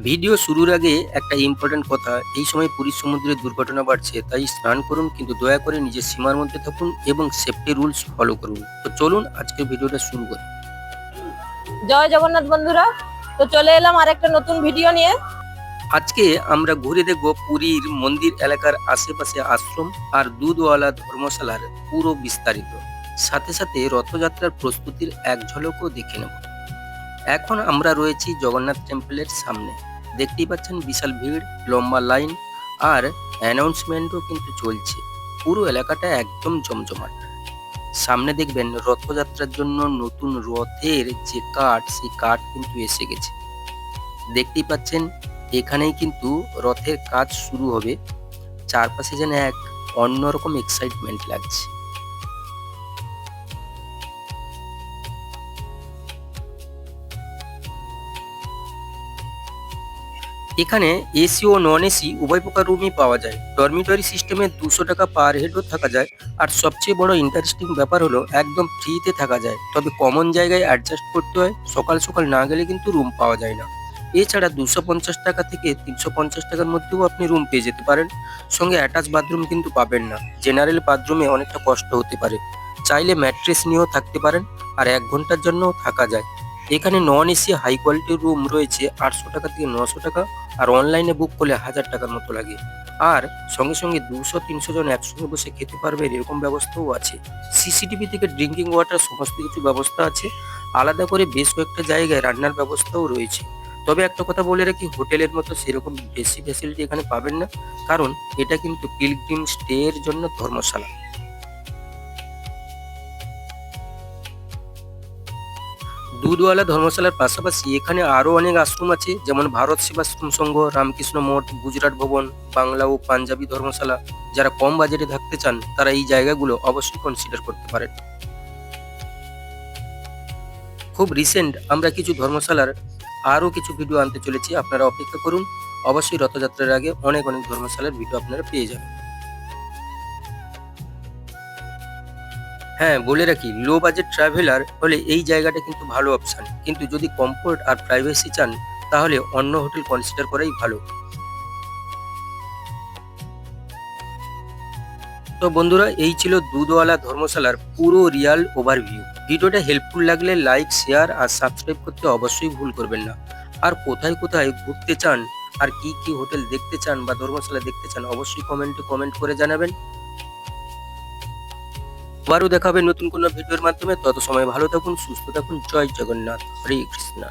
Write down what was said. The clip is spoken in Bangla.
ভিডিও শুরুর আগে একটা ইম্পর্টেন্ট কথা, এই সময় পুরীর সমুদ্রে দুর্ঘটনা বাড়ছে, তাই স্নান করুন কিন্তু দয়া করে নিজের সীমার মধ্যে থাকুন এবং সেফটি রুলস ফলো করুন। তো চলুন আজকের ভিডিওটা শুরু করি। জয় জগন্নাথ বন্ধুরা। তো চলে এলাম আর একটা নতুন ভিডিও নিয়ে। আজকে আমরা ঘুরে দেখব পুরীর মন্দির এলাকার আশেপাশে আশ্রম আর দুধওয়ালা ধর্মশালার পুরো বিস্তারিত, সাথে সাথে রথযাত্রার প্রস্তুতির এক ঝলকও দেখে নেব। এখন আমরা রয়েছি জগন্নাথ টেম্পলের সামনে। দেখতেই পাচ্ছেন বিশাল ভিড়, লম্বা লাইন আর অ্যানাউন্সমেন্টও কিন্তু চলছে। পুরো এলাকাটা একদম জমজমাট। সামনে দেখবেন রথযাত্রার জন্য নতুন রথের যে কাঠ, সেই কাঠ কিন্তু এসে গেছে। দেখতেই পাচ্ছেন এখানেই কিন্তু রথের কাজ শুরু হবে। চারপাশে যেন এক অন্যরকম এক্সাইটমেন্ট লাগছে। এখানে এসি ও নন এসি উভয় প্রকার রুমই পাওয়া যায়। ডরমিটরি সিস্টেমে 200 টাকা পার হেডও থাকা যায়। আর সবচেয়ে বড় ইন্টারেস্টিং ব্যাপার হলো একদম ফ্রিতে থাকা যায়, তবে কমন জায়গায় অ্যাডজাস্ট করতে হয়। সকাল সকাল না গেলে কিন্তু রুম পাওয়া যায় না। এছাড়া 250 টাকা থেকে 350 টাকার মধ্যেও আপনি রুম পেয়ে যেতে পারেন। সঙ্গে অ্যাটাচ বাথরুম কিন্তু পাবেন না। জেনারেল বাথরুমে অনেকটা কষ্ট হতে পারে। চাইলে ম্যাট্রেস নিয়েও থাকতে পারেন, আর 1 ঘন্টার জন্যও থাকা যায়। এখানে নন এসি হাই কোয়ালিটির রুম রয়েছে 800 টাকা থেকে 900 টাকা, আর অনলাইনে বুক করলে 1000 টাকার মতো লাগে। আর সঙ্গে সঙ্গে 200-300 জন একসঙ্গে বসে খেতে পারবে এরকম ব্যবস্থাও আছে। সিসিটিভি থেকে ড্রিঙ্কিং ওয়াটার সমস্ত কিছু ব্যবস্থা আছে। আলাদা করে বেশ কয়েকটা জায়গায় রান্নার ব্যবস্থাও রয়েছে। তবে একটা কথা বলে রাখি, হোটেলের মতো সেরকম বেশি ফ্যাসিলিটি এখানে পাবেন না, কারণ এটা কিন্তু পিলগ্রিম স্টে এর জন্য ধর্মশালা। দুধওয়ালা ধর্মশালার পাশাপাশি এখানে আরো অনেক আশ্রম আছে, যেমন ভারত সেবাশ্রম সংঘ, রামকৃষ্ণ মঠ, গুজরাট ভবন, বাংলা ও পাঞ্জাবি ধর্মশালা। যারা কম বাজেটে থাকতে চান তারা এই জায়গাগুলো অবশ্যই কনসিডার করতে পারেন। খুব রিসেন্ট আমরা কিছু ধর্মশালার আরো কিছু ভিডিও আনতে চলেছি, আপনারা অপেক্ষা করুন। অবশ্যই রথযাত্রার আগে অনেক অনেক ধর্মশালার ভিডিও আপনারা পেয়ে যাবেন। হ্যাঁ, বলে রাখি, লো বাজেট ট্রাভেলার হলে এই জায়গাটা কিন্তু ভালো অপশন, কিন্তু যদি কমফোর্ট আর প্রাইভেসি চান তাহলে অন্য হোটেল কনসিডার করাই ভালো। তো বন্ধুরা, এই ছিল দুধওয়ালা ধর্মশালার পুরো রিয়াল ওভারভিউ। ভিডিওটা হেল্পফুল লাগলে লাইক, শেয়ার আর সাবস্ক্রাইব করতে অবশ্যই ভুল করবেন না। আর কোথায় কোথায় ঘুরতে চান, আর কি কি হোটেল দেখতে চান বা ধর্মশালা দেখতে চান, অবশ্যই কমেন্টে কমেন্ট করে জানাবেন। আবারও দেখাবে নতুন কোনো ভিডিওর মাধ্যমে। তত সময় ভালো থাকুন, সুস্থ থাকুন। জয় জগন্নাথ, হরে কৃষ্ণা।